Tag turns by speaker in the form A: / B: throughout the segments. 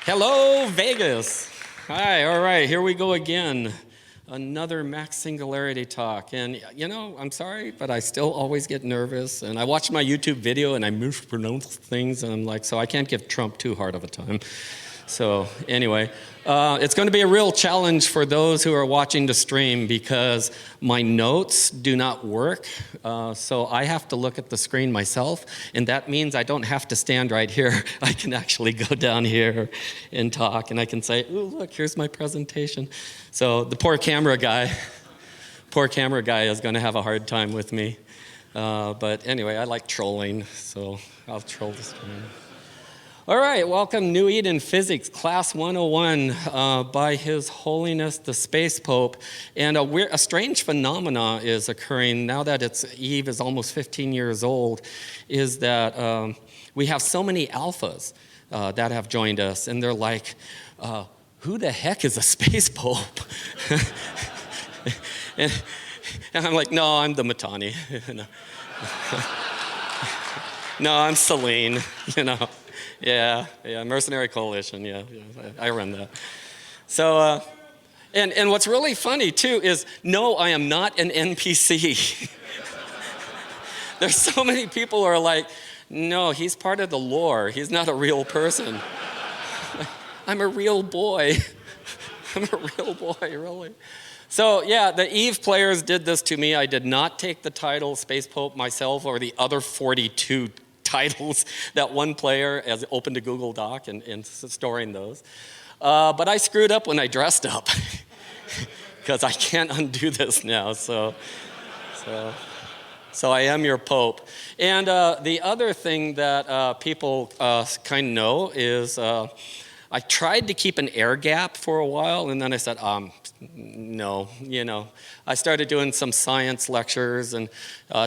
A: Hello, Vegas. Hi, all right, here we go again. Another Max Singularity talk. And you know, I'm sorry, but I still always get nervous. And I watch my YouTube video and I mispronounce things. And I'm like, so I can't give Trump too hard of a time. So anyway, it's going to be a real challenge for those who are watching the stream because my notes do not work. So I have to look at the screen myself, and that means I don't have to stand right here. I can actually go down here and talk, and I can say, ooh, look, here's my presentation. So the poor camera guy is going to have a hard time with me. But anyway, I like trolling, so I'll troll the screen. All right, welcome New Eden Physics, Class 101 by His Holiness the Space Pope. And a strange phenomena is occurring now that Eve is almost 15 years old, is that we have so many alphas that have joined us, and they're like, who the heck is a space pope? and I'm like, no, I'm the Matani. No, I'm Celine, you know. Yeah, Mercenary Coalition, yeah, I run that. So, and what's really funny too is, no, I am not an NPC. There's so many people who are like, no, he's part of the lore, he's not a real person. I'm a real boy. I'm a real boy, really. So yeah, the EVE players did this to me. I did not take the title Space Pope myself or the other 42 titles that one player has opened a Google Doc and storing those. But I screwed up when I dressed up because I can't undo this now. So I am your Pope. And the other thing that people kind of know is I tried to keep an air gap for a while, and then I said, no, you know. I started doing some science lectures and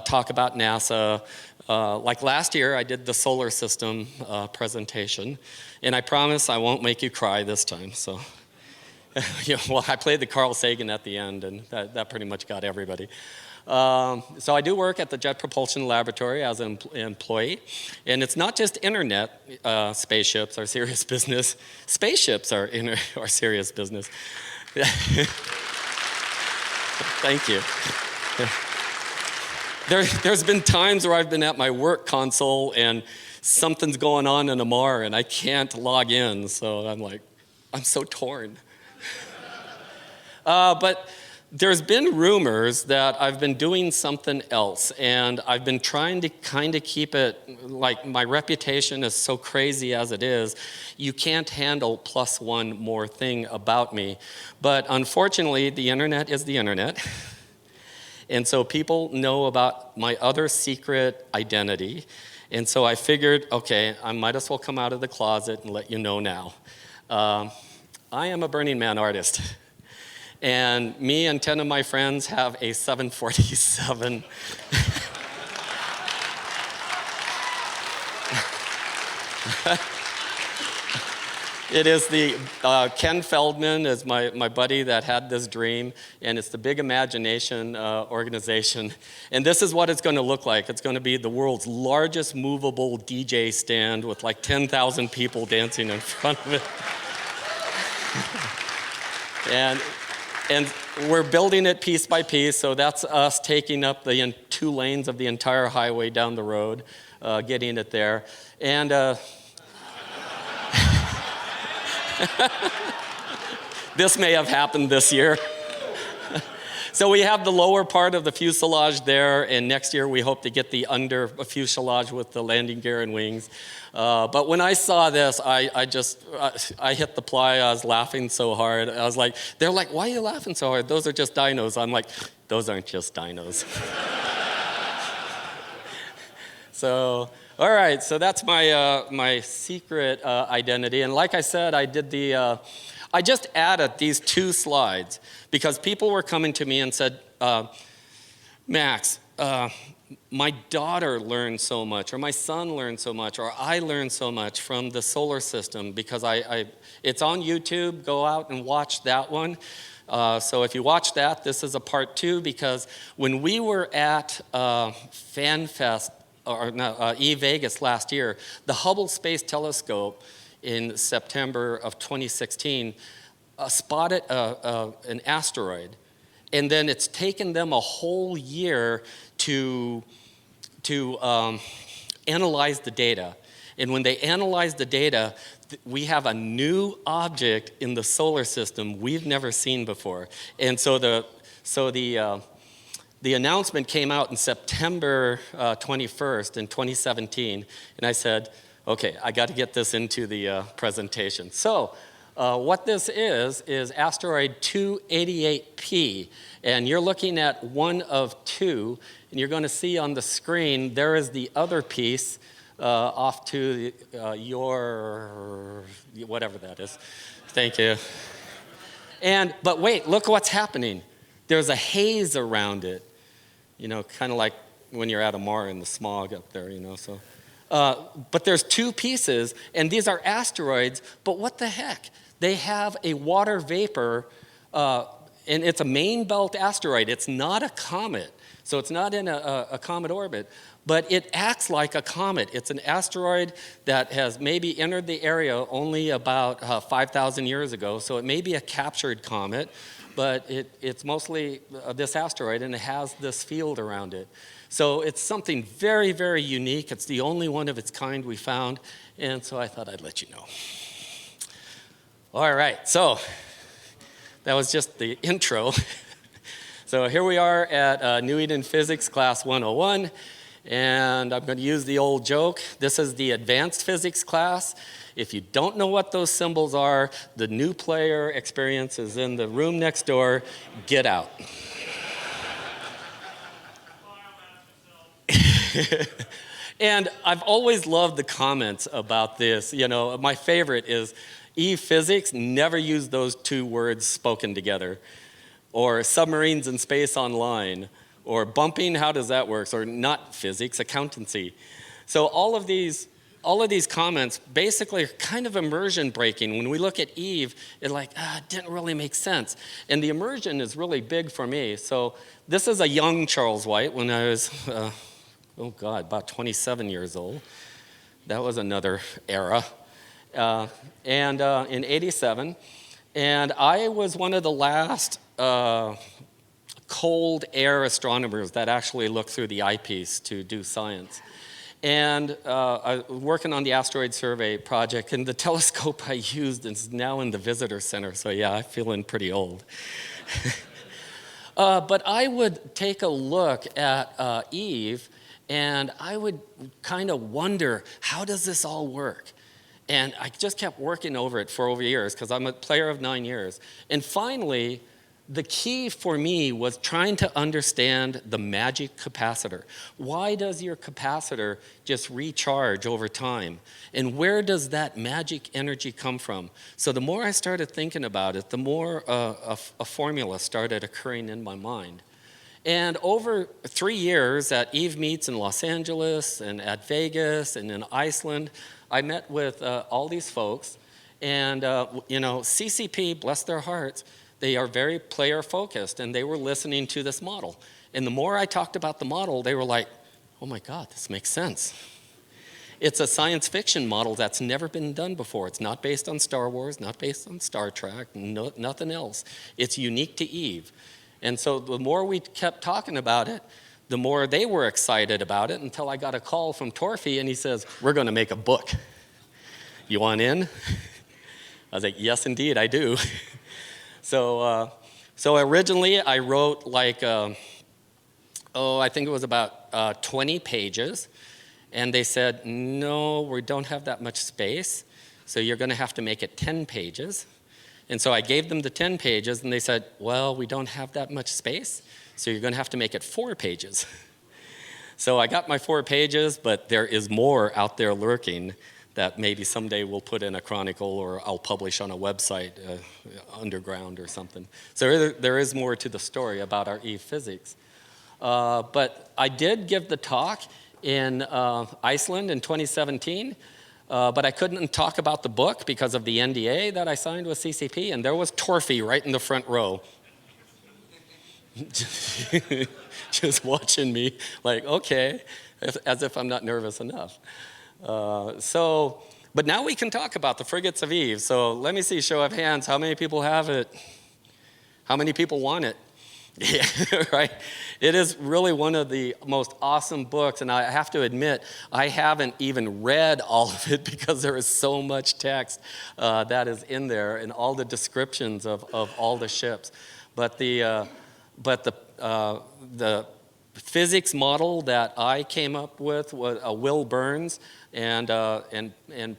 A: talk about NASA. Like last year, I did the solar system presentation, and I promise I won't make you cry this time. So, well, I played the Carl Sagan at the end, and that pretty much got everybody. So I do work at the Jet Propulsion Laboratory as an employee, and it's not just internet. Spaceships are serious business. Spaceships are serious business. Thank you. There's been times where I've been at my work console and something's going on in Amar and I can't log in, so I'm like, I'm so torn. But there's been rumors that I've been doing something else, and I've been trying to kind of keep it, like my reputation is so crazy as it is, you can't handle plus one more thing about me. But unfortunately, the internet is the internet. And so people know about my other secret identity. And so I figured, okay, I might as well come out of the closet and let you know now. I am a Burning Man artist. And me and 10 of my friends have a 747. It is the, Ken Feldman is my buddy that had this dream, and it's the Big Imagination organization. And this is what it's going to look like. It's going to be the world's largest movable DJ stand with like 10,000 people dancing in front of it. And we're building it piece by piece, so that's us taking up the 2 lanes of the entire highway down the road, getting it there. And this may have happened this year. So we have the lower part of the fuselage there, and next year we hope to get the under fuselage with the landing gear and wings. But when I saw this, I hit the play. I was laughing so hard. I was like, they're like, why are you laughing so hard? Those are just dinos. I'm like, those aren't just dinos. So, all right, so that's my secret identity. And like I said, I just added these 2 slides because people were coming to me and said, Max, my daughter learned so much, or my son learned so much, or I learned so much from the solar system because it's on YouTube. Go out and watch that one. So if you watch that, this is a part 2 because when we were at FanFest, or EVE Vegas last year, the Hubble Space Telescope in September of 2016 spotted an asteroid. And then it's taken them a whole year to analyze the data. And when they analyze the data, we have a new object in the solar system we've never seen before. And so the announcement came out in September 21st in 2017, and I said, okay, I got to get this into the presentation. So what this is asteroid 288P, and you're looking at one of two, and you're going to see on the screen there is the other piece off to your, whatever that is. Thank you. But wait, look what's happening. There's a haze around it, you know, kind of like when you're at a Mar in the smog up there, you know. So, but there's two pieces, and these are asteroids, but what the heck? They have a water vapor, and it's a main belt asteroid. It's not a comet, so it's not in a comet orbit, but it acts like a comet. It's an asteroid that has maybe entered the area only about 5,000 years ago, so it may be a captured comet, but it's mostly this asteroid, and it has this field around it. So it's something very, very unique. It's the only one of its kind we found, and so I thought I'd let you know. All right, so that was just the intro. So here we are at New Eden Physics Class 101, and I'm going to use the old joke. This is the advanced physics class. If you don't know what those symbols are, the new player experience is in the room next door. Get out. And I've always loved the comments about this. You know, my favorite is EVE physics, never use those two words spoken together. Or submarines in space online. Or bumping, how does that work? Or not physics, accountancy. So all of these comments basically are kind of immersion breaking. When we look at EVE, it didn't really make sense. And the immersion is really big for me. So this is a young Charles White when I was, about 27 years old. That was another era. In 87. And I was one of the last cold air astronomers that actually looked through the eyepiece to do science. And I was working on the asteroid survey project, and the telescope I used is now in the visitor center, so yeah, I'm feeling pretty old. But I would take a look at EVE, and I would kind of wonder, how does this all work? And I just kept working over it for over years, because I'm a player of 9 years. And finally, the key for me was trying to understand the magic capacitor. Why does your capacitor just recharge over time? And where does that magic energy come from? So the more I started thinking about it, the more a formula started occurring in my mind. And over 3 years at EVE meets in Los Angeles and at Vegas and in Iceland, I met with all these folks. And, CCP, bless their hearts, they are very player focused, and they were listening to this model. And the more I talked about the model, they were like, oh my God, this makes sense. It's a science fiction model that's never been done before. It's not based on Star Wars, not based on Star Trek, nothing else. It's unique to EVE. And so the more we kept talking about it, the more they were excited about it, until I got a call from Torfy, and he says, we're going to make a book. You want in? I was like, yes, indeed, I do. So originally I wrote I think it was about 20 pages. And they said, no, we don't have that much space, so you're going to have to make it 10 pages. And so I gave them the 10 pages, and they said, well, we don't have that much space, so you're going to have to make it 4 pages. So I got my 4 pages, but there is more out there lurking that maybe someday we'll put in a chronicle, or I'll publish on a website, underground or something. So there is more to the story about our EVE physics. But I did give the talk in Iceland in 2017, but I couldn't talk about the book because of the NDA that I signed with CCP, and there was Torfy right in the front row. Just watching me like, okay, as if I'm not nervous enough. So But now we can talk about the Frigates of EVE. So let me see, show of hands, how many people have it? How many people want it? Yeah, right? It is really one of the most awesome books, and I have to admit, I haven't even read all of it because there is so much text that is in there and all the descriptions of all the ships. But the physics model that I came up with was Will Burns and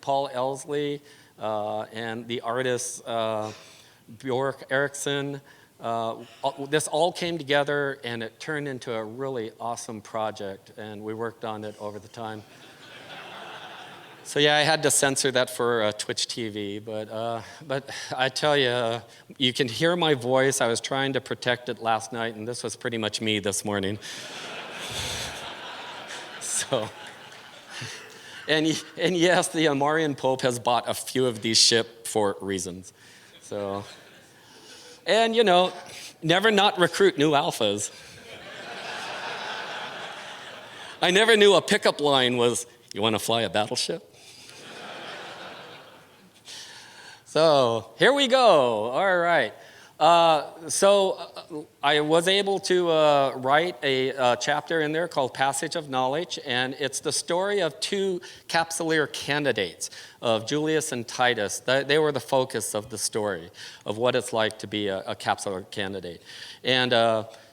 A: Paul Elsley and the artists Bjork Eriksson. This all came together and it turned into a really awesome project, and we worked on it over the time. So yeah, I had to censor that for Twitch TV, but I tell you, you can hear my voice. I was trying to protect it last night, and this was pretty much me this morning. So, and yes, the Amarian Pope has bought a few of these ships for reasons. So. And, you know, never not recruit new alphas. I never knew a pickup line was, you want to fly a battleship? So here we go. All right. So I was able to write a chapter in there called Passage of Knowledge, and it's the story of two Capsuleer candidates, of Julius and Titus. They were the focus of the story of what it's like to be a Capsuleer candidate. And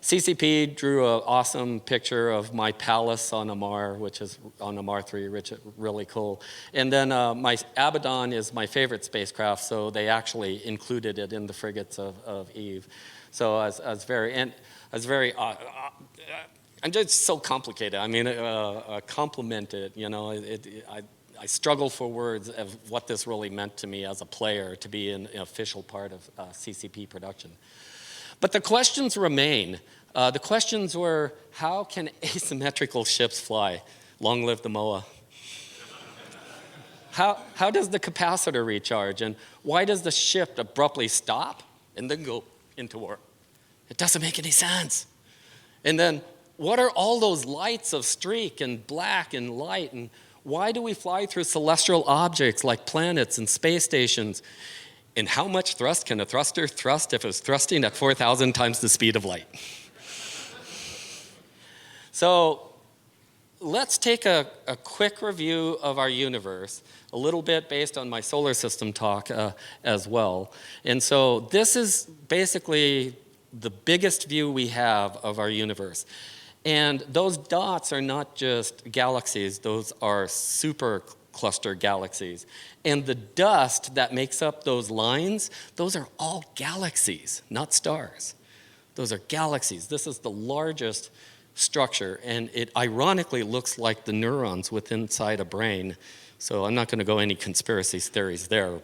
A: CCP drew an awesome picture of my palace on Amar, which is on Amar 3, which is really cool. And then my Abaddon is my favorite spacecraft, so they actually included it in the Frigates of EVE. So I was very, I'm just so complicated. I mean, complimented, you know, I struggle for words of what this really meant to me as a player to be an official part of CCP production. But the questions remain. The questions were, how can asymmetrical ships fly? Long live the MOA. How does the capacitor recharge? And why does the ship abruptly stop and then go into warp? It doesn't make any sense. And then, what are all those lights of streak and black and light? And why do we fly through celestial objects like planets and space stations? And how much thrust can a thruster thrust if it's thrusting at 4,000 times the speed of light? So let's take a quick review of our universe, a little bit based on my solar system talk as well. And so this is basically the biggest view we have of our universe. And those dots are not just galaxies, those are supercluster galaxies. And the dust that makes up those lines, those are all galaxies, not stars. Those are galaxies. This is the largest structure, and it ironically looks like the neurons within inside a brain. So I'm not going to go any conspiracy theories there,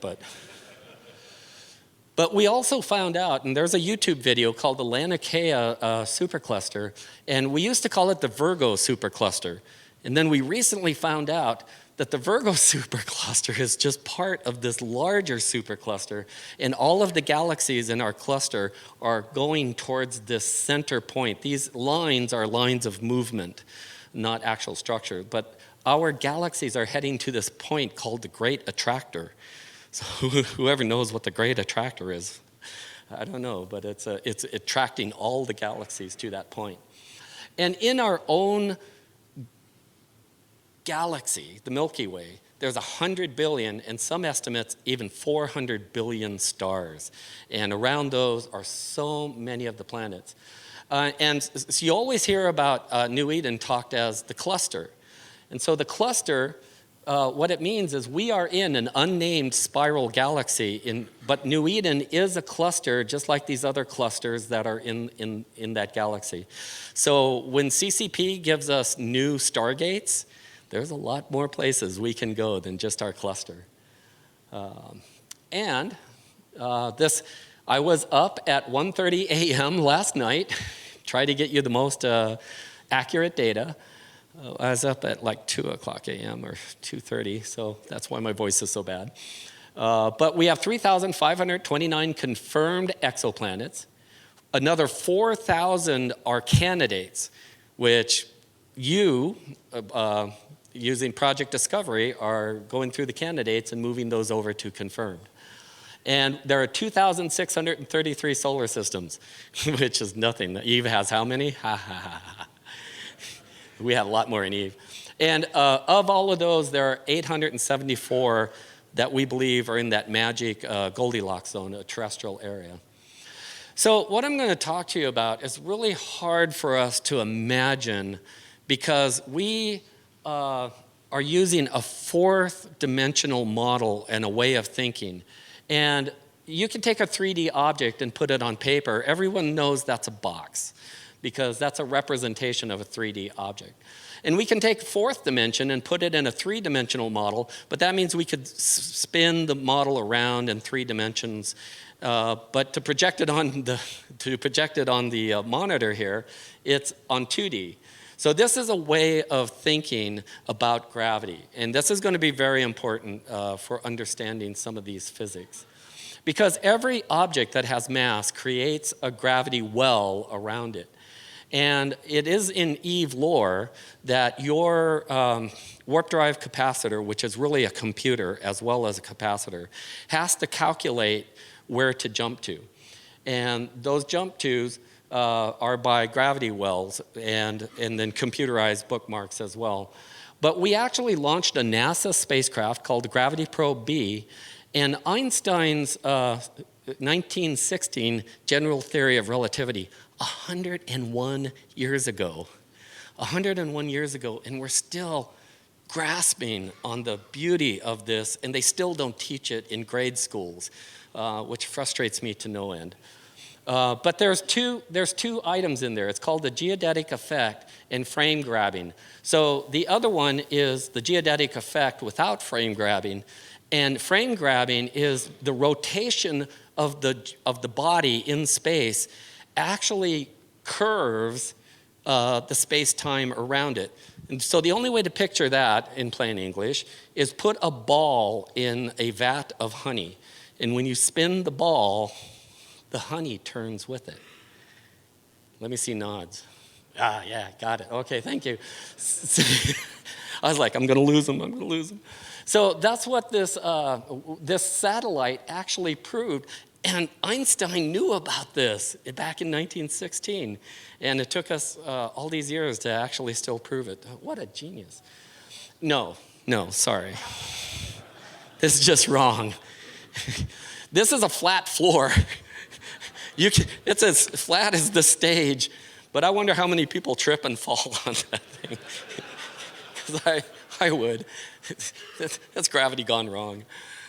A: but we also found out, and there's a YouTube video called the Laniakea supercluster, and we used to call it the Virgo supercluster. And then we recently found out that the Virgo supercluster is just part of this larger supercluster, and all of the galaxies in our cluster are going towards this center point. These lines are lines of movement, not actual structure, but our galaxies are heading to this point called the Great Attractor. So whoever knows what the Great Attractor is, I don't know, but it's attracting all the galaxies to that point. And in our own galaxy, the Milky Way, there's 100 billion, and some estimates even 400 billion stars. And around those are so many of the planets. And so you always hear about New Eden talked as the cluster. And so the cluster, what it means is we are in an unnamed spiral galaxy, but New Eden is a cluster just like these other clusters that are in that galaxy. So when CCP gives us new stargates, there's a lot more places we can go than just our cluster. I was up at 1:30 a.m. last night, try to get you the most accurate data. I was up at like 2 o'clock a.m. or 2:30, so that's why my voice is so bad. But we have 3,529 confirmed exoplanets. Another 4,000 are candidates, which you using Project Discovery, are going through the candidates and moving those over to confirmed. And there are 2,633 solar systems, which is nothing. EVE has how many? Ha, ha, ha, ha. We have a lot more in EVE. And of all of those, there are 874 that we believe are in that magic Goldilocks zone, a terrestrial area. So what I'm going to talk to you about is really hard for us to imagine because we are using a fourth dimensional model and a way of thinking. And you can take a 3D object and put it on paper. Everyone knows that's a box because that's a representation of a 3D object. And we can take fourth dimension and put it in a three-dimensional model, but that means we could spin the model around in 3 dimensions. But to project it on the monitor here, it's on 2D. So this is a way of thinking about gravity, and this is going to be very important for understanding some of these physics. Because every object that has mass creates a gravity well around it. And it is in EVE lore that your warp drive capacitor, which is really a computer as well as a capacitor, has to calculate where to jump to. And those jump tos are by gravity wells and then computerized bookmarks as well. But we actually launched a NASA spacecraft called the Gravity Probe B, and Einstein's 1916 general theory of relativity, 101 years ago. 101 years ago, and we're still grasping on the beauty of this, and they still don't teach it in grade schools, which frustrates me to no end. But there's two items in there. It's called the geodetic effect and frame grabbing. So the other one is the geodetic effect without frame grabbing. And frame grabbing is the rotation of the body in space actually curves the space-time around it. And so the only way to picture that in plain English is put a ball in a vat of honey. And when you spin the ball, the honey turns with it. Let me see nods. Ah, yeah, got it. Okay, thank you. I was like, I'm going to lose them. So that's what this satellite actually proved. And Einstein knew about this back in 1916. And it took us all these years to actually still prove it. What a genius. No, sorry. This is just wrong. This is a flat floor. It's as flat as the stage. But I wonder how many people trip and fall on that thing. Because I would. That's gravity gone wrong.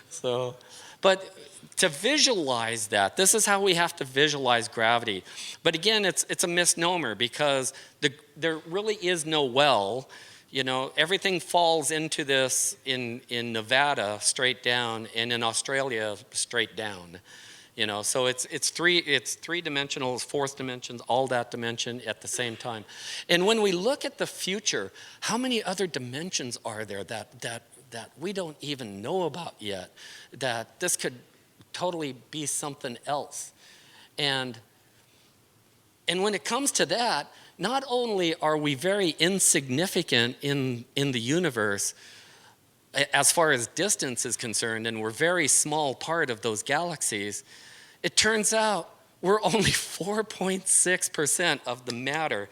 A: So, but to visualize that, this is how we have to visualize gravity. But again, it's a misnomer because there really is no well. You know, everything falls into this in Nevada straight down, and in Australia straight down. You know, so it's three-dimensional, fourth dimensions, all that dimension at the same time. And when we look at the future, how many other dimensions are there that we don't even know about yet? That this could totally be something else. And when it comes to that, not only are we very insignificant in the universe as far as distance is concerned, and we're a very small part of those galaxies, it turns out we're only 4.6% of the matter.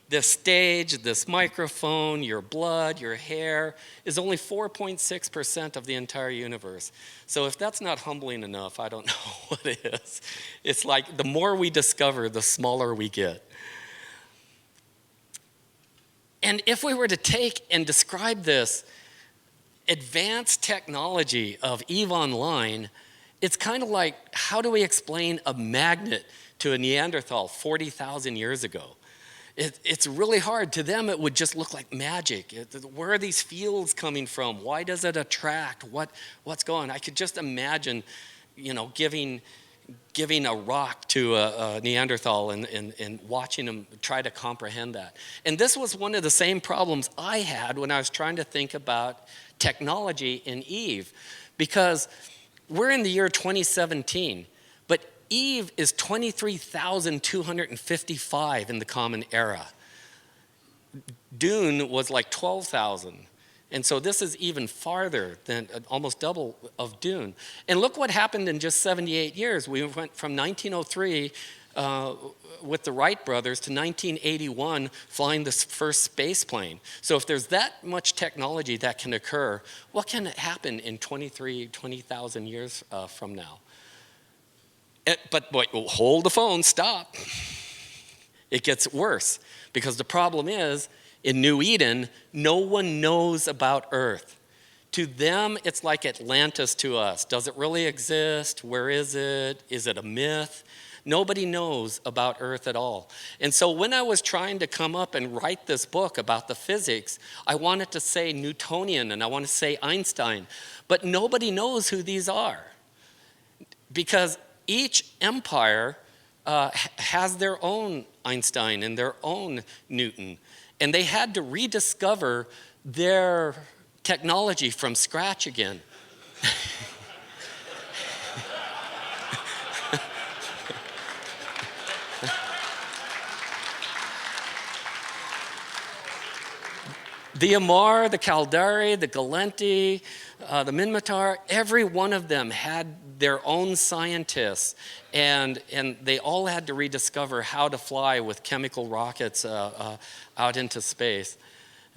A: This stage, this microphone, your blood, your hair is only 4.6% of the entire universe. So if that's not humbling enough, I don't know what is. It's like the more we discover, the smaller we get. And if we were to take and describe this advanced technology of EVE Online, it's kind of like, how do we explain a magnet to a Neanderthal 40,000 years ago? It's really hard. To them, it would just look like magic. Where are these fields coming from? Why does it attract? What's going on? I could just imagine, you know, giving a rock to a Neanderthal and watching them try to comprehend that. And this was one of the same problems I had when I was trying to think about technology in EVE, because we're in the year 2017, but EVE is 23,255 in the Common Era. Dune was like 12,000. And so this is even farther than almost double of Dune. And look what happened in just 78 years. We went from 1903 with the Wright brothers to 1981 flying this first space plane. So if there's that much technology that can occur, what can happen in 20,000 years from now? But hold the phone, stop. It gets worse, because the problem is, in New Eden, no one knows about Earth. To them, it's like Atlantis to us. Does it really exist? Where is it? Is it a myth? Nobody knows about Earth at all. And so when I was trying to come up and write this book about the physics, I wanted to say Newtonian and I want to say Einstein, but nobody knows who these are, because each empire has their own Einstein and their own Newton, and they had to rediscover their technology from scratch again. The Amar, the Caldari, the Galenti, the Minmatar, every one of them had their own scientists, and they all had to rediscover how to fly with chemical rockets out into space.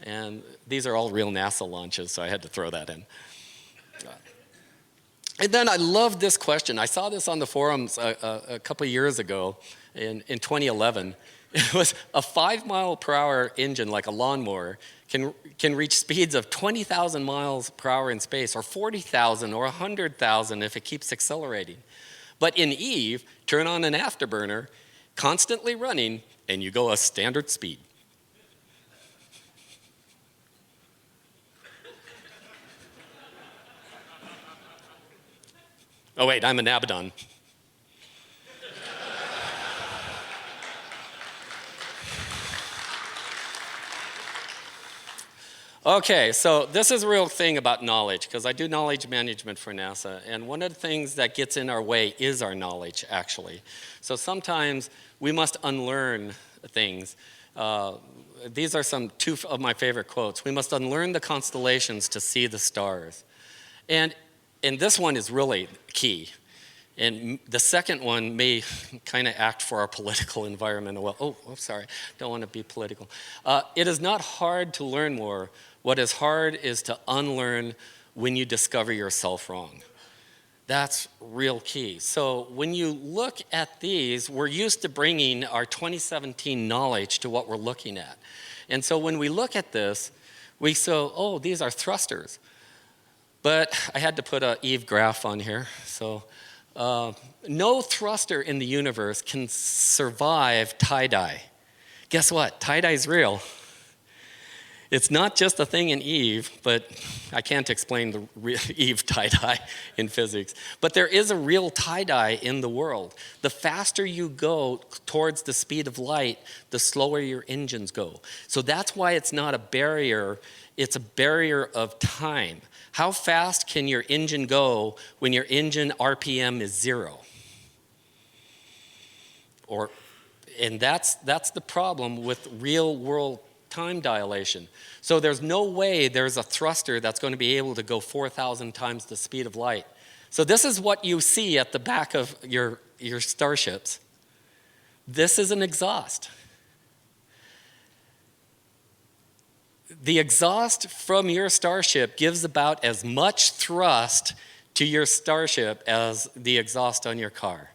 A: And these are all real NASA launches, so I had to throw that in. And then I love this question. I saw this on the forums a couple years ago in 2011. It was a 5-mile-per-hour engine, like a lawnmower, can reach speeds of 20,000 miles per hour in space, or 40,000 or 100,000 if it keeps accelerating. But in EVE, turn on an afterburner, constantly running, and you go a standard speed. Oh wait, I'm an Abaddon. Okay, so this is a real thing about knowledge, because I do knowledge management for NASA, and one of the things that gets in our way is our knowledge, actually. So sometimes we must unlearn things. These are two of my favorite quotes. We must unlearn the constellations to see the stars. And this one is really key. And the second one may kind of act for our political environment. Well, oh, sorry, don't want to be political. It is not hard to learn more. What is hard is to unlearn when you discover yourself wrong. That's real key. So when you look at these, we're used to bringing our 2017 knowledge to what we're looking at. And so when we look at this, we say, oh, these are thrusters. But I had to put an EVE graph on here. So no thruster in the universe can survive tie-dye. Guess what? Tie-dye is real. It's not just a thing in EVE, but I can't explain the EVE tie-dye in physics. But there is a real tie-dye in the world. The faster you go towards the speed of light, the slower your engines go. So that's why it's not a barrier, it's a barrier of time. How fast can your engine go when your engine RPM is 0? And that's the problem with real world time dilation. So there's no way there's a thruster that's going to be able to go 4,000 times the speed of light. So this is what you see at the back of your starships. This is an exhaust. The exhaust from your starship gives about as much thrust to your starship as the exhaust on your car.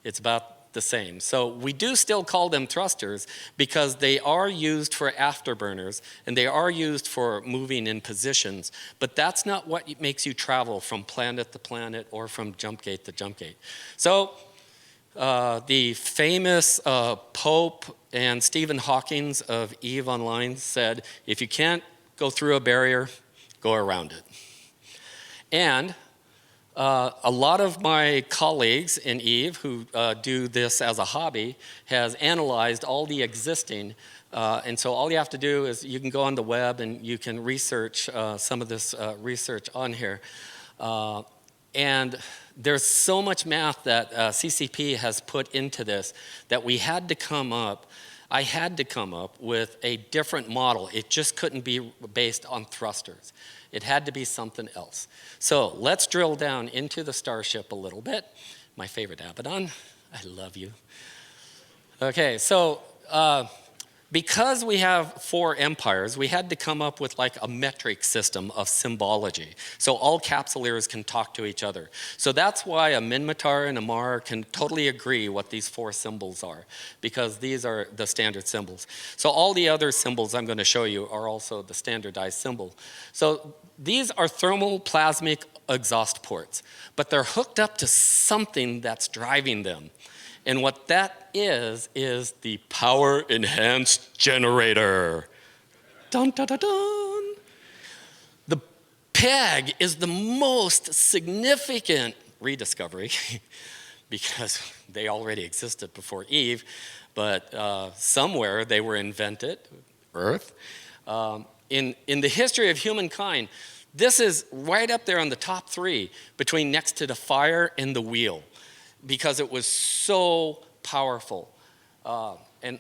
A: It's about the same. So we do still call them thrusters because they are used for afterburners and they are used for moving in positions, but that's not what makes you travel from planet to planet or from jump gate to jump gate. So the famous Pope and Stephen Hawking of EVE Online said, if you can't go through a barrier, go around it. And a lot of my colleagues in EVE who do this as a hobby has analyzed all the existing, and so all you have to do is you can go on the web and you can research some of this research on here. And there's so much math that CCP has put into this that we had to come up. I had to come up with a different model. It just couldn't be based on thrusters. It had to be something else. So let's drill down into the starship a little bit. My favorite Abaddon, I love you. Okay, so because we have 4 empires, we had to come up with like a metric system of symbology. So all capsuleers can talk to each other. So that's why a Minmatar and a Mar can totally agree what these 4 symbols are, because these are the standard symbols. So all the other symbols I'm going to show you are also the standardized symbol. So these are thermoplasmic exhaust ports, but they're hooked up to something that's driving them. And what that is the power enhanced generator. Dun, dun, dun, dun. The PEG is the most significant rediscovery because they already existed before Eve, but somewhere they were invented, Earth. In the history of humankind, this is right up there on the top 3 between next to the fire and the wheel, because it was so powerful. And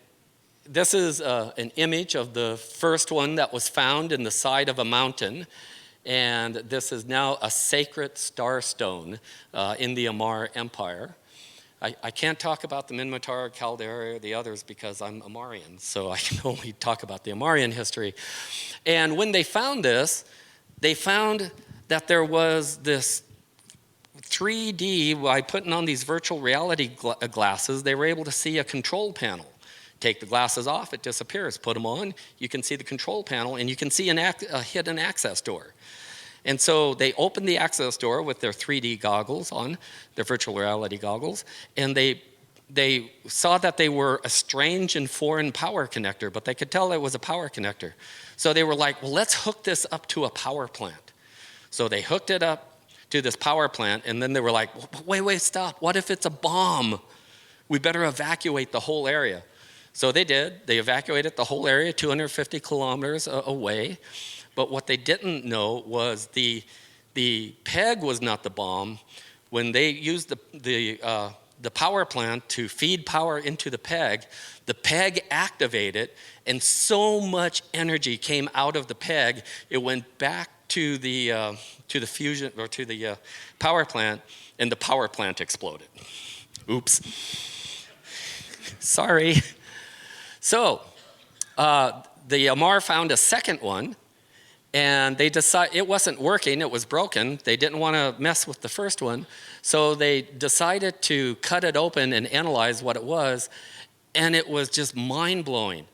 A: this is an image of the first one that was found in the side of a mountain. And this is now a sacred starstone in the Amar Empire. I can't talk about the Minmatar, Caldera, or the others because I'm Amarian, so I can only talk about the Amarian history. And when they found this, they found that there was this 3D, by putting on these virtual reality glasses, they were able to see a control panel. Take the glasses off, it disappears. Put them on, you can see the control panel, and you can see a hidden access door. And so they opened the access door with their 3D goggles on, their virtual reality goggles, and they saw that they were a strange and foreign power connector, but they could tell it was a power connector. So they were like, well, let's hook this up to a power plant. So they hooked it up to this power plant, and then they were like, wait, stop. What if it's a bomb? We better evacuate the whole area. So they did. They evacuated the whole area, 250 kilometers away. But what they didn't know was the PEG was not the bomb. When they used the power plant to feed power into the PEG activated, and so much energy came out of the PEG, it went back to the fusion, or to the power plant, and the power plant exploded. Oops. Sorry. So the Amar found a second one, and they decided it wasn't working, it was broken. They didn't want to mess with the first one, so they decided to cut it open and analyze what it was, and it was just mind-blowing.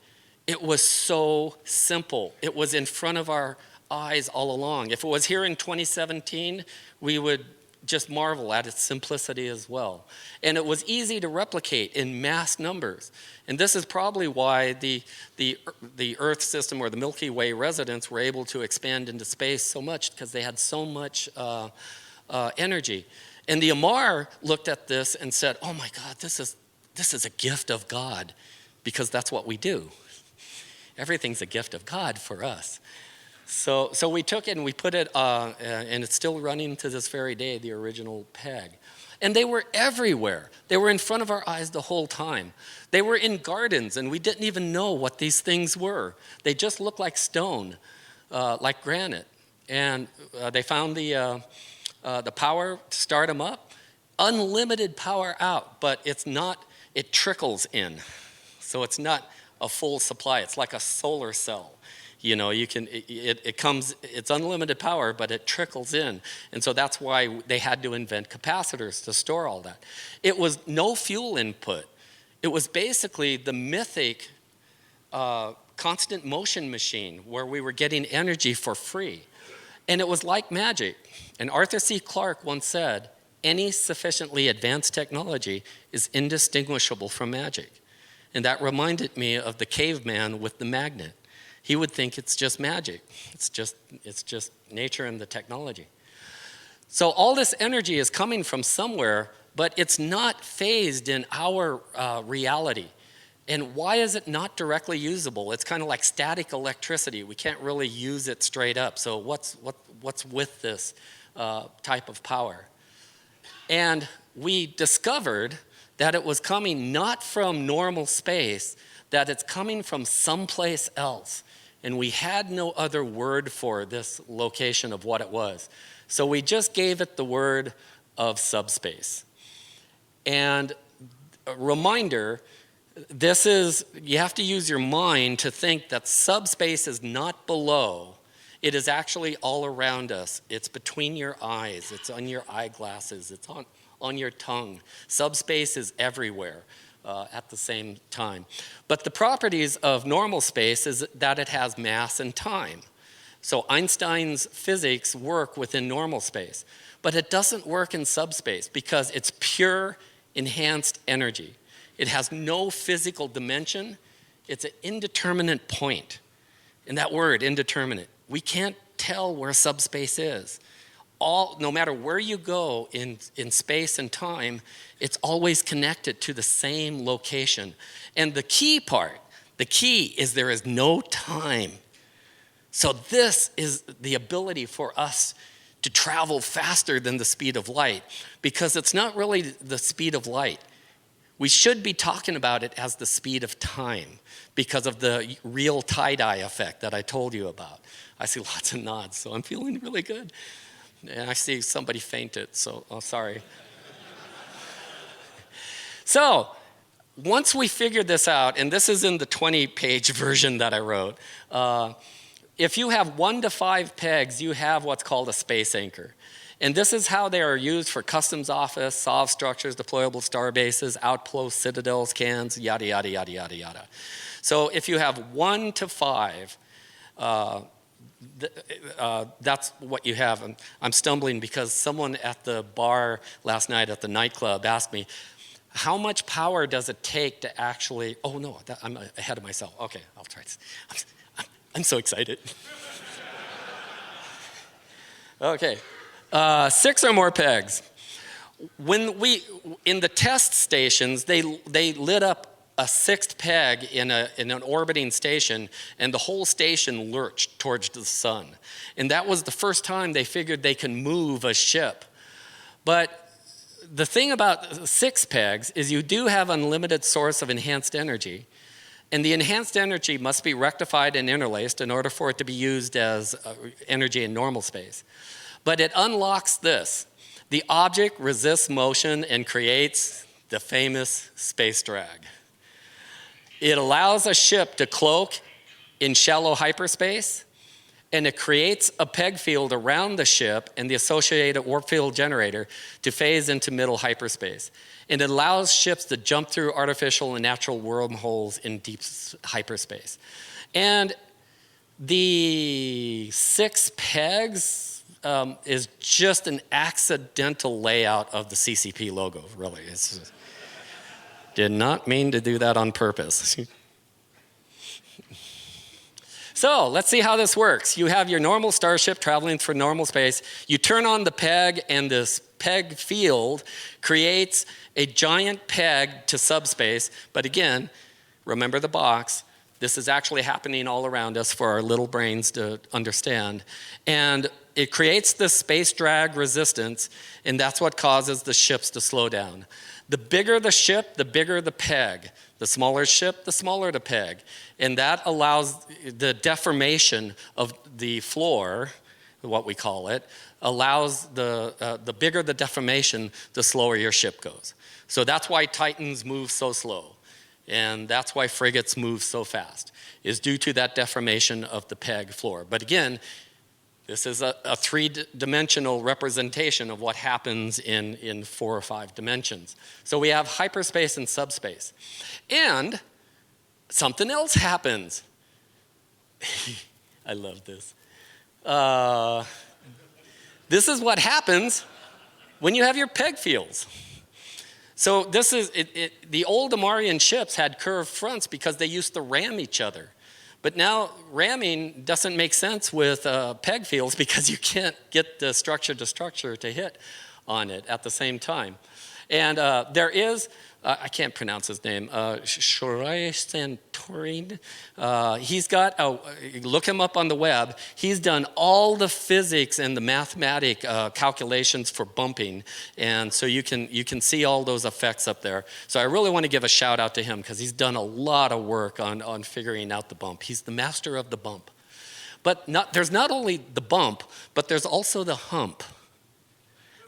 A: It was so simple. It was in front of our eyes all along. If it was here in 2017, we would just marvel at its simplicity as well. And it was easy to replicate in mass numbers. And this is probably why the Earth system, or the Milky Way residents, were able to expand into space so much, because they had so much energy. And the Amar looked at this and said, oh my God, this is a gift of God, because that's what we do. Everything's a gift of God for us. So we took it and we put it, and it's still running to this very day, the original PEG. And they were everywhere. They were in front of our eyes the whole time. They were in gardens, and we didn't even know what these things were. They just looked like stone, like granite. And they found the power to start them up. Unlimited power out, but it's not, it trickles in. So it's not a full supply. It's like a solar cell. You know, you can, it comes, it's unlimited power, but it trickles in. And so that's why they had to invent capacitors to store all that. It was no fuel input. It was basically the mythic constant motion machine where we were getting energy for free. And it was like magic. And Arthur C. Clarke once said, any sufficiently advanced technology is indistinguishable from magic. And that reminded me of the caveman with the magnet. He would think it's just magic. It's just nature and the technology. So all this energy is coming from somewhere, but it's not phased in our reality. And why is it not directly usable? It's kind of like static electricity. We can't really use it straight up. So what's with this type of power? And we discovered that it was coming not from normal space, that it's coming from someplace else. And we had no other word for this location of what it was. So we just gave it the word of subspace. And a reminder, you have to use your mind to think that subspace is not below. It is actually all around us. It's between your eyes. It's on your eyeglasses. It's on your tongue. Subspace is everywhere at the same time. But the properties of normal space is that it has mass and time. So Einstein's physics work within normal space. But it doesn't work in subspace because it's pure enhanced energy. It has no physical dimension. It's an indeterminate point. And that word, indeterminate, we can't tell where subspace is. No matter where you go in space and time, it's always connected to the same location. And the key is there is no time. So this is the ability for us to travel faster than the speed of light, because it's not really the speed of light. We should be talking about it as the speed of time because of the real tie-dye effect that I told you about. I see lots of nods, so I'm feeling really good. And I see somebody fainted, so sorry. So once we figured this out, and this is in the 20-page version that I wrote, if you have 1 to 5 pegs, you have what's called a space anchor. And this is how they are used for customs office, SOV structures, deployable star bases, outposts, citadels, cans, yada, yada, yada, yada, yada. So if you have 1 to 5, that's what you have. I'm stumbling because someone at the bar last night at the nightclub asked me, how much power does it take to actually, oh no, I'm ahead of myself. Okay, I'll try this. I'm so excited. Okay, 6 or more pegs. In the test stations, they lit up a 6th peg in an orbiting station, and the whole station lurched towards the sun. And that was the first time they figured they can move a ship. But the thing about 6 pegs is you do have unlimited source of enhanced energy. And the enhanced energy must be rectified and interlaced in order for it to be used as energy in normal space. But it unlocks this. The object resists motion and creates the famous space drag. It allows a ship to cloak in shallow hyperspace, and it creates a peg field around the ship and the associated warp field generator to phase into middle hyperspace. And it allows ships to jump through artificial and natural wormholes in deep hyperspace. And the 6 pegs is just an accidental layout of the CCP logo, really. Did not mean to do that on purpose. So let's see how this works. You have your normal starship traveling through normal space. You turn on the peg, and this peg field creates a giant peg to subspace. But again, remember the box. This is actually happening all around us for our little brains to understand. And it creates this space drag resistance, and that's what causes the ships to slow down. The bigger the ship, the bigger the peg. The smaller ship, the smaller the peg. And that allows the deformation of the floor, what we call it, allows the bigger the deformation, the slower your ship goes. So that's why Titans move so slow. And that's why frigates move so fast, is due to that deformation of the peg floor. But again, this is a 3-dimensional representation of what happens in 4 or 5 dimensions. So we have hyperspace and subspace. And something else happens. I love this. This is what happens when you have your peg fields. So this is, the old Amarian ships had curved fronts because they used to ram each other. But now ramming doesn't make sense with peg fields because you can't get the structure to structure to hit on it at the same time. And there is I can't pronounce his name, Shorai Santorin. He's got, look him up on the web. He's done all the physics and the mathematic calculations for bumping. And so you can see all those effects up there. So I really want to give a shout out to him because he's done a lot of work on figuring out the bump. He's the master of the bump. But there's not only the bump, but there's also the hump.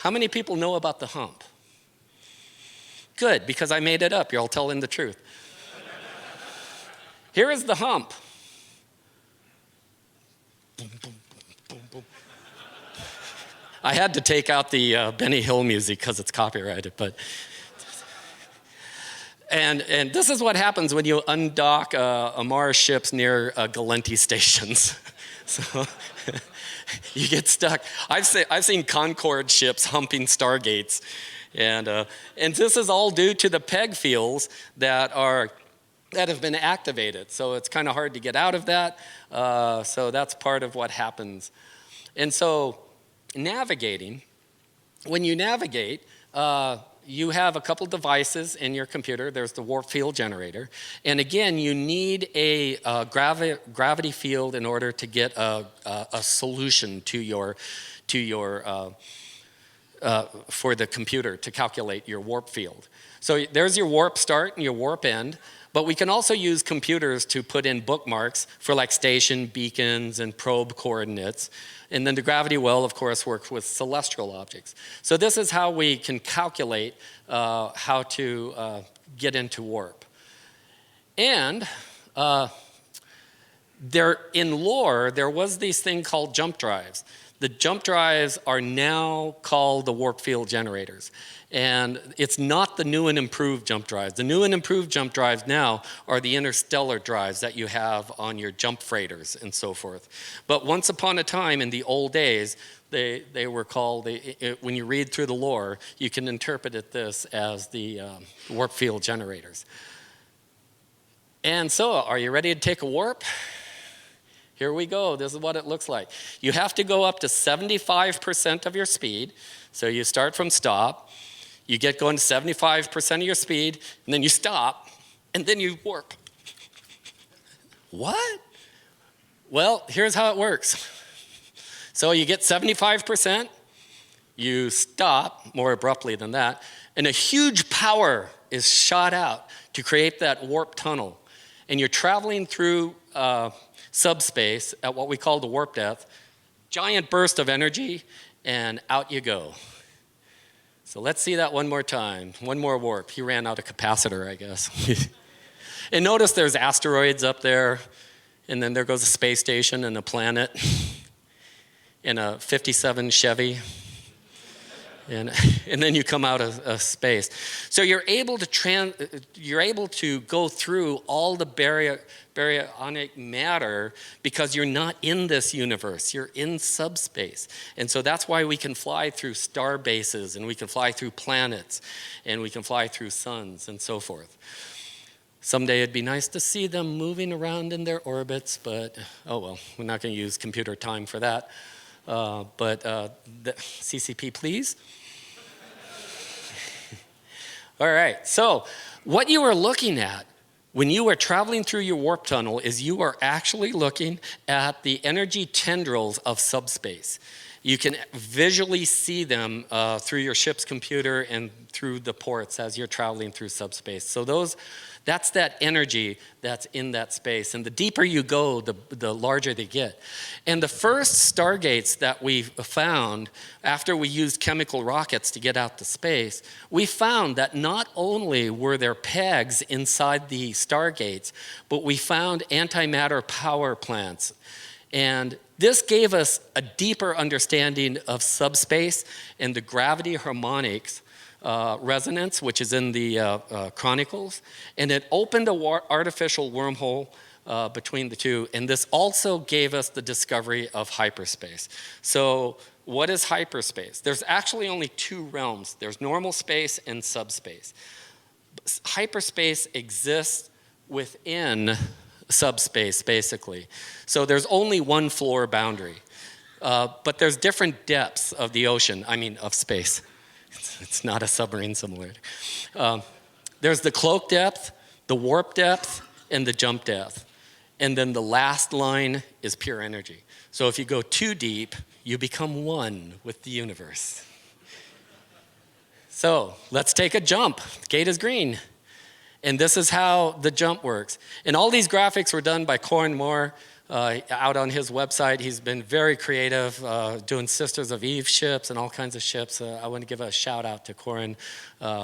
A: How many people know about the hump? Good, because I made it up. You're all telling the truth. Here is the hump. Boom, boom, boom, boom. I had to take out the Benny Hill music because it's copyrighted, but. And this is what happens when you undock a Mars ships near Galenti stations. So you get stuck. I've seen Concorde ships humping stargates. And this is all due to the peg fields that have been activated. So it's kind of hard to get out of that. So that's part of what happens. And so navigating, when you navigate, you have a couple devices in your computer. There's the warp field generator. And again, you need a gravity field in order to get a solution for the computer to calculate your warp field. So there's your warp start and your warp end, but we can also use computers to put in bookmarks for like station, beacons, and probe coordinates. And then the gravity well, of course, works with celestial objects. So this is how we can calculate how to get into warp. And in lore, there was this thing called jump drives. The jump drives are now called the warp field generators. And it's not the new and improved jump drives. The new and improved jump drives now are the interstellar drives that you have on your jump freighters and so forth. But once upon a time in the old days, they were called, when you read through the lore, you can interpret this as the warp field generators. And so, are you ready to take a warp? Here we go. This is what it looks like. You have to go up to 75% of your speed. So you start from stop. You get going to 75% of your speed, and then you stop, and then you warp. What? Well, here's how it works. So you get 75%. You stop more abruptly than that, and a huge power is shot out to create that warp tunnel. And you're traveling through subspace at what we call the warp depth, giant burst of energy, and out you go. So let's see that one more time. One more warp. He ran out of capacitor, I guess. And notice there's asteroids up there, and then there goes a space station and a planet, and a 57 Chevy. And then you come out of space. So you're able to go through all the baryonic matter because you're not in this universe. You're in subspace. And so that's why we can fly through star bases, and we can fly through planets, and we can fly through suns and so forth. Someday it'd be nice to see them moving around in their orbits, but oh well, we're not going to use computer time for that. The CCP, please. All right, so what you are looking at when you are traveling through your warp tunnel is you are actually looking at the energy tendrils of subspace. You can visually see them through your ship's computer and through the ports as you're traveling through subspace. So that's that energy that's in that space. And the deeper you go, the larger they get. And the first stargates that we found after we used chemical rockets to get out to space, we found that not only were there pegs inside the stargates, but we found antimatter power plants. And this gave us a deeper understanding of subspace and the gravity harmonics resonance, which is in the Chronicles, and it opened an artificial wormhole between the two, and this also gave us the discovery of hyperspace. So what is hyperspace? There's actually only two realms. There's normal space and subspace. Hyperspace exists within subspace, basically. So there's only one floor boundary, but there's different depths of the ocean, of space. It's not a submarine simulator. There's the cloak depth, the warp depth, and the jump depth. And then the last line is pure energy. So if you go too deep, you become one with the universe. So let's take a jump. The gate is green. And this is how the jump works. And all these graphics were done by Corin Moore out on his website. He's been very creative, doing Sisters of EVE ships and all kinds of ships. I want to give a shout out to Corin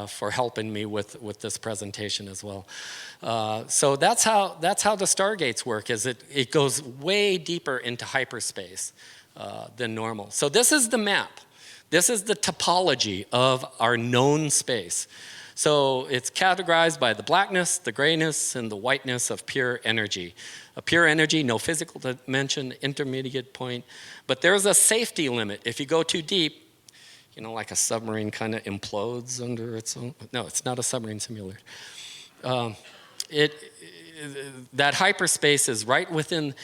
A: for helping me with this presentation as well. So that's how the stargates work. Is it goes way deeper into hyperspace than normal. So this is the map. This is the topology of our known space. So it's categorized by the blackness, the grayness, and the whiteness of pure energy. A pure energy, no physical dimension, intermediate point. But there's a safety limit. If you go too deep, you know, like a submarine kind of implodes under its own. No, it's not a submarine simulator. That hyperspace is right within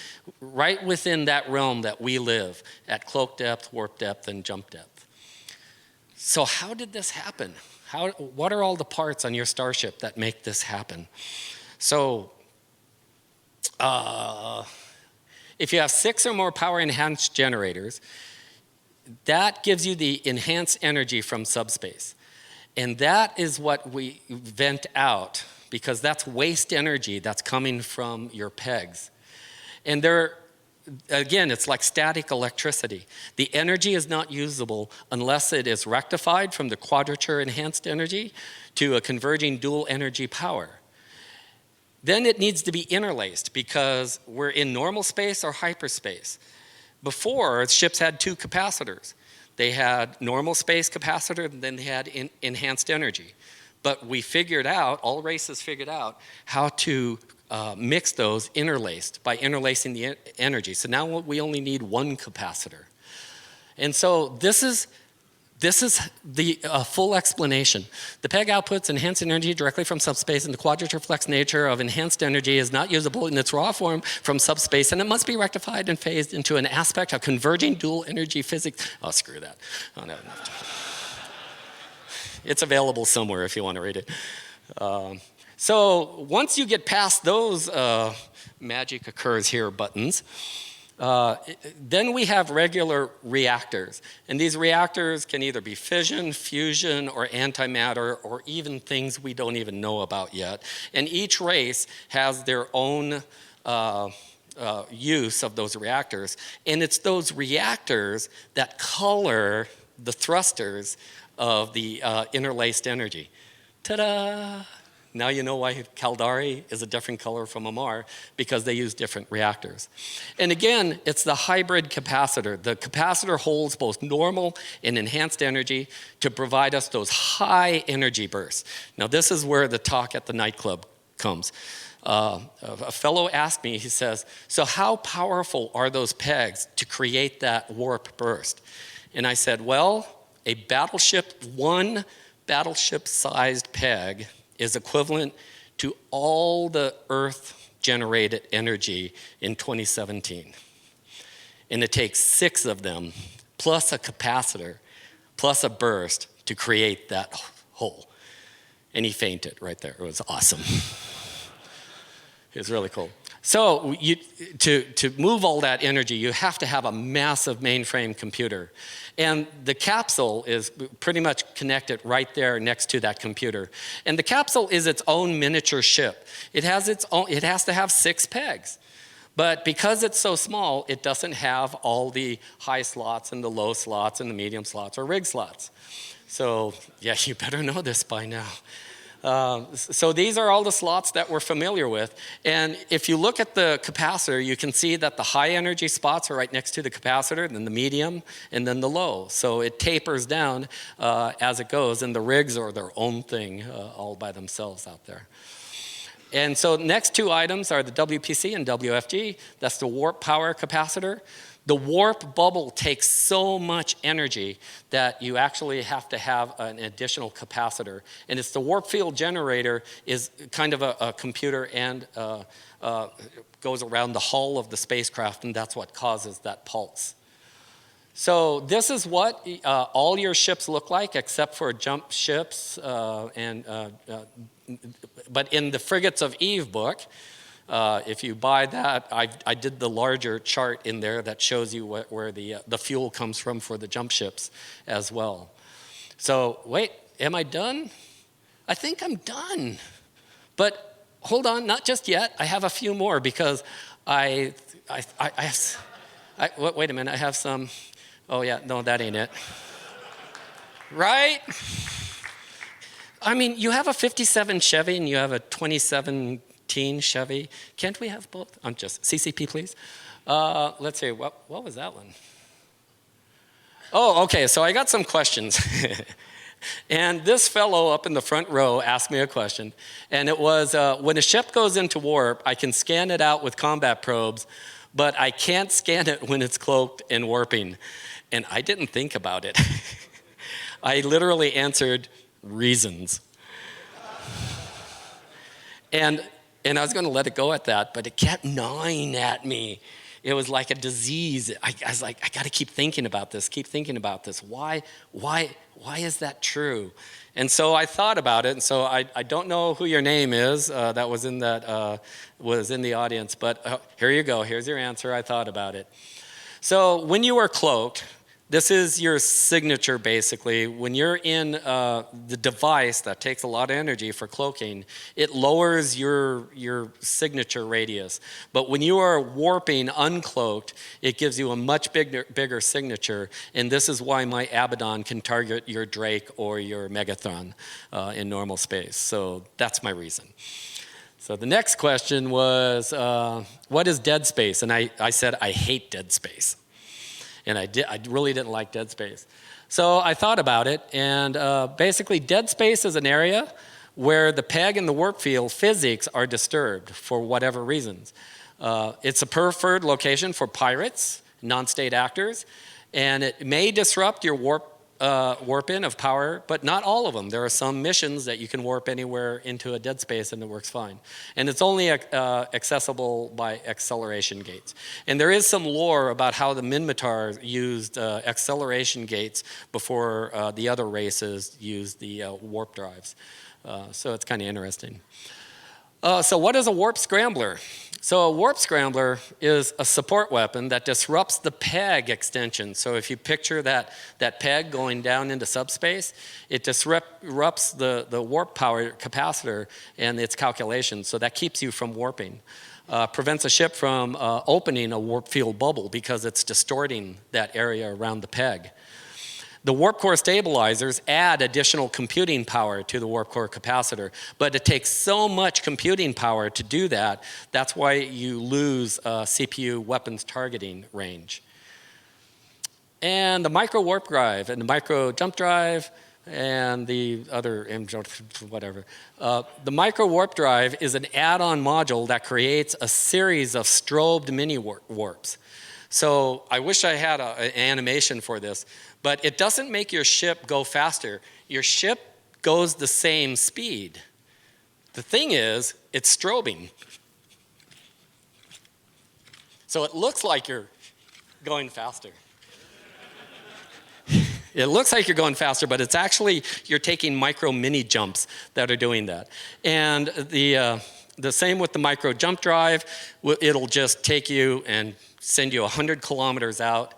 A: that realm that we live at cloak depth, warp depth, and jump depth. So how did this happen? What are all the parts on your starship that make this happen? So if you have 6 or more power enhanced generators, that gives you the enhanced energy from subspace. And that is what we vent out, because that's waste energy that's coming from your pegs. And again, it's like static electricity. The energy is not usable unless it is rectified from the quadrature enhanced energy to a converging dual energy power. Then it needs to be interlaced because we're in normal space or hyperspace. Before, ships had 2 capacitors. They had normal space capacitor, and then they had enhanced energy. But we figured out, all races figured out, how to mix those interlaced by interlacing the energy. So now we only need 1 capacitor. And so this is the full explanation. The PEG outputs enhance energy directly from subspace, and the quadrature flex nature of enhanced energy is not usable in its raw form from subspace, and it must be rectified and phased into an aspect of converging dual energy physics. Oh, screw that. Oh, no. It's available somewhere if you want to read it. So once you get past those magic occurs here buttons, then we have regular reactors. And these reactors can either be fission, fusion, or antimatter, or even things we don't even know about yet. And each race has their own use of those reactors. And it's those reactors that color the thrusters of the interlaced energy. Ta-da! Now you know why Caldari is a different color from Amar, because they use different reactors. And again, it's the hybrid capacitor. The capacitor holds both normal and enhanced energy to provide us those high energy bursts. Now this is where the talk at the nightclub comes. A fellow asked me, he says, so how powerful are those pegs to create that warp burst? And I said, well, one battleship-sized peg is equivalent to all the Earth-generated energy in 2017. And it takes 6 of them, plus a capacitor, plus a burst to create that hole. And he fainted right there. It was awesome. It was really cool. So to move all that energy, you have to have a massive mainframe computer. And the capsule is pretty much connected right there next to that computer. And the capsule is its own miniature ship. It has to have 6 pegs. But because it's so small, it doesn't have all the high slots and the low slots and the medium slots or rig slots. So yeah, you better know this by now. So these are all the slots that we're familiar with. And if you look at the capacitor, you can see that the high energy spots are right next to the capacitor, then the medium, and then the low. So it tapers down as it goes, and the rigs are their own thing all by themselves out there. And so next 2 items are the WPC and WFG. That's the warp power capacitor. The warp bubble takes so much energy that you actually have to have an additional capacitor. And it's the warp field generator is kind of a computer and goes around the hull of the spacecraft, and that's what causes that pulse. So this is what all your ships look like, except for jump ships. But in the Frigates of EVE book, if you buy that, I did the larger chart in there that shows you where the fuel comes from for the jump ships as well. So wait, am I done? I think I'm done. But hold on, not just yet. I have a few more because wait a minute, I have some. Oh yeah, no, that ain't it. Right? I mean, you have a 57 Chevy and you have a 2017 Chevy. Can't we have both? I'm just, CCP please. Let's see, what was that one? Oh, okay, so I got some questions. And this fellow up in the front row asked me a question. And it was, when a ship goes into warp, I can scan it out with combat probes, but I can't scan it when it's cloaked and warping. And I didn't think about it. I literally answered, reasons. And I was going to let it go at that, but it kept gnawing at me. It was like a disease. I was like, I got to keep thinking about this, Why is that true? And so I thought about it, and so I don't know who your name is that was in the audience, but here you go. Here's your answer. I thought about it. So when you are cloaked, this is your signature, basically. When you're in the device that takes a lot of energy for cloaking, it lowers your signature radius. But when you are warping uncloaked, it gives you a much bigger signature. And this is why my Abaddon can target your Drake or your Megathron in normal space. So that's my reason. So the next question was, what is dead space? And I said, I hate dead space. And I really didn't like dead space. So I thought about it, and basically dead space is an area where the peg and the warp field physics are disturbed for whatever reasons. It's a preferred location for pirates, non-state actors, and it may disrupt your warp in of power, but not all of them. There are some missions that you can warp anywhere into a dead space and it works fine. And it's only accessible by acceleration gates. And there is some lore about how the Minmatars used acceleration gates before the other races used the warp drives. So it's kind of interesting. So what is a warp scrambler? So a warp scrambler is a support weapon that disrupts the peg extension. So if you picture that peg going down into subspace, it disrupts the warp power capacitor and its calculations. So that keeps you from warping. Prevents a ship from opening a warp field bubble because it's distorting that area around the peg. The warp core stabilizers add additional computing power to the warp core capacitor, but it takes so much computing power to do that. That's why you lose CPU weapons targeting range. And the micro warp drive and the micro jump drive and the other whatever. The micro warp drive is an add-on module that creates a series of strobed mini warps. So I wish I had an animation for this, but it doesn't make your ship go faster. Your ship goes the same speed. The thing is, it's strobing. So it looks like you're going faster. It looks like you're going faster, but it's actually, you're taking micro mini jumps that are doing that. And the same with the micro jump drive, it'll just take you and send you 100 kilometers out,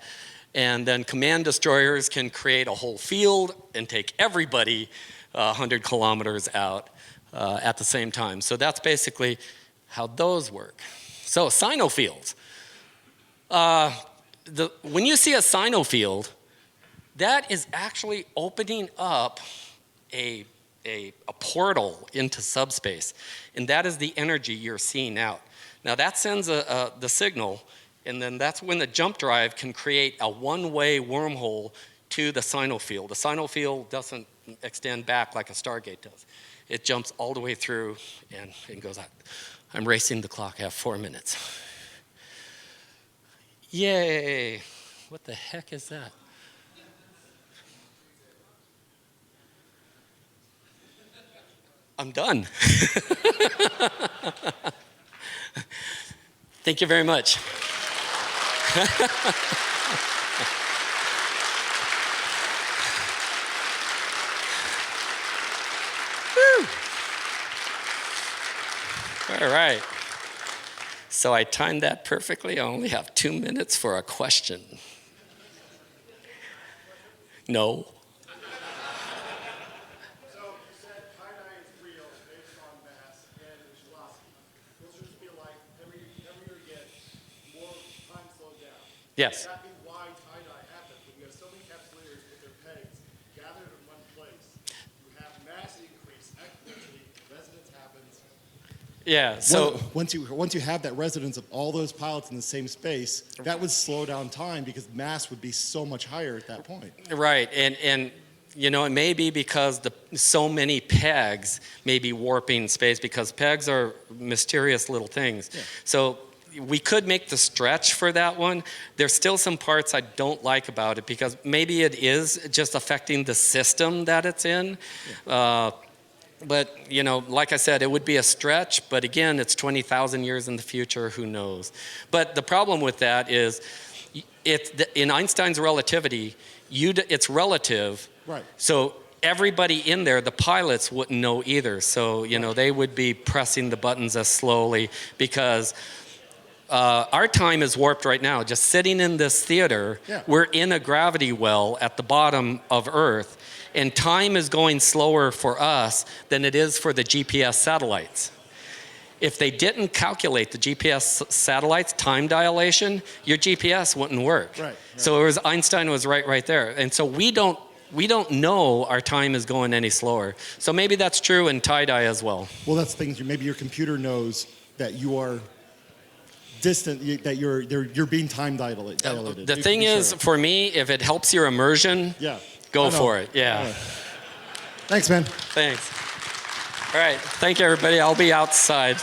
A: and then command destroyers can create a whole field and take everybody 100 kilometers out at the same time. So that's basically how those work. So sino fields. When you see a sino field, that is actually opening up a portal into subspace, and that is the energy you're seeing out. Now that sends the signal, and then that's when the jump drive can create a one-way wormhole to the sino field. The sino field doesn't extend back like a Stargate does. It jumps all the way through and goes out. I'm racing the clock, I have 4 minutes. Yay, what the heck is that? I'm done. Thank you very much. All right. So I timed that perfectly. I only have 2 minutes for a question. No.
B: So you said tie-dye is real based on mass and velocity. This would just be like every year again, more time slows down.
A: Yes.
B: That be why tie-dye happens. When you have so many capsuleers with their pegs gathered in one place, you have mass increase, exponentially, resonance happens.
A: Yeah. So
B: once you have that resonance of all those pilots in the same space, that would slow down time because mass would be so much higher at that point.
A: right, and you know, it may be because so many pegs may be warping space, because pegs are mysterious little things.
B: Yeah.
A: So we could make the stretch for that one. There's still some parts I don't like about it, because maybe it is just affecting the system that it's in.
B: Yeah.
A: But, you know, like I said, it would be a stretch, but again, it's 20,000 years in the future, who knows. But the problem with that is, in Einstein's relativity, it's relative.
B: Right.
A: So everybody in there, the pilots, wouldn't know either. So, you know, they would be pressing the buttons as slowly, because our time is warped right now. Just sitting in this theater, we're in a gravity well at the bottom of Earth, and time is going slower for us than it is for the GPS satellites. If they didn't calculate the GPS satellites' time dilation, your GPS wouldn't work.
B: Right.
A: So Einstein was right there. And so we don't know our time is going any slower. So maybe that's true in tie-dye as well.
B: Well, that's the thing. Maybe your computer knows that you are distant, that you're being time dilated.
A: The thing is, for me, if it helps your immersion, go for it. Yeah.
B: Thanks, man.
A: Thanks. All right. Thank you, everybody. I'll be outside.